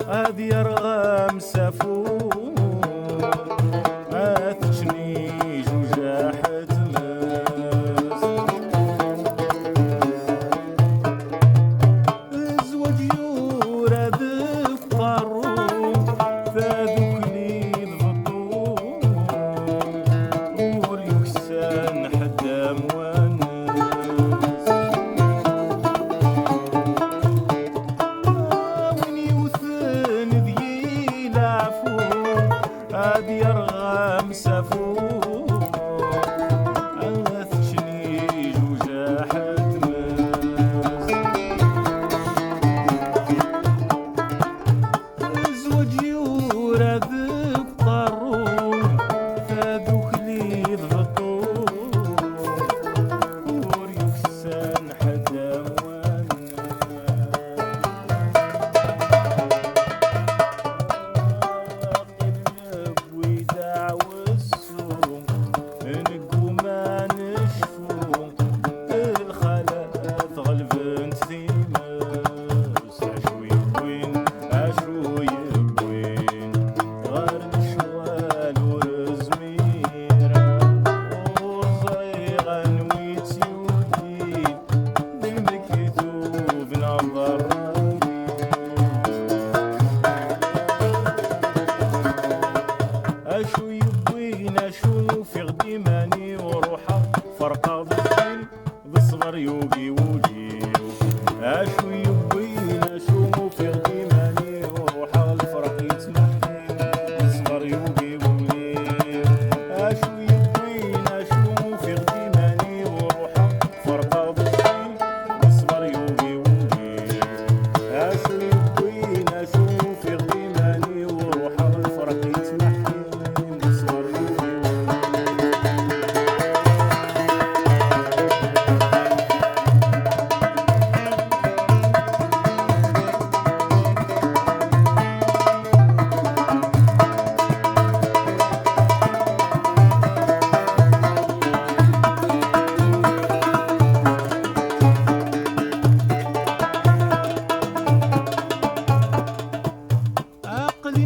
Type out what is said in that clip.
هادي رغم سافون تجني جوجاحة ماس زواج يورا ذك طارون فادوك لي ضبطون وريكسان حدام وناس وين يوثن ذي لعفون هادي يرغم سافون تجني جوجاحة ماس زواج يورا ذك طارون فادوك لي ضبطون وريكسان حدام وناس قلب وداع والسوم نقو ما نشفو الخلات غلبنت ثيماس عشو يبوين غير الشوال ورزميرة وصيغة نويت يودين بالمكتوب نظر اشو يبوين اشو في غديماني وروحه فرقه بالدين بالصغر يوقي وجيو اشو يبوين اشو في غديماني وروحه الفرق يتمحي بالصغر يوقي وجيو اشو يبوين اشو في غديماني وروحه فرقه بالدين بالصغر يوقي وجيو اشو يبوين اشو في غديماني وروحه الفرق يتمحي بالصغر يوقي عقل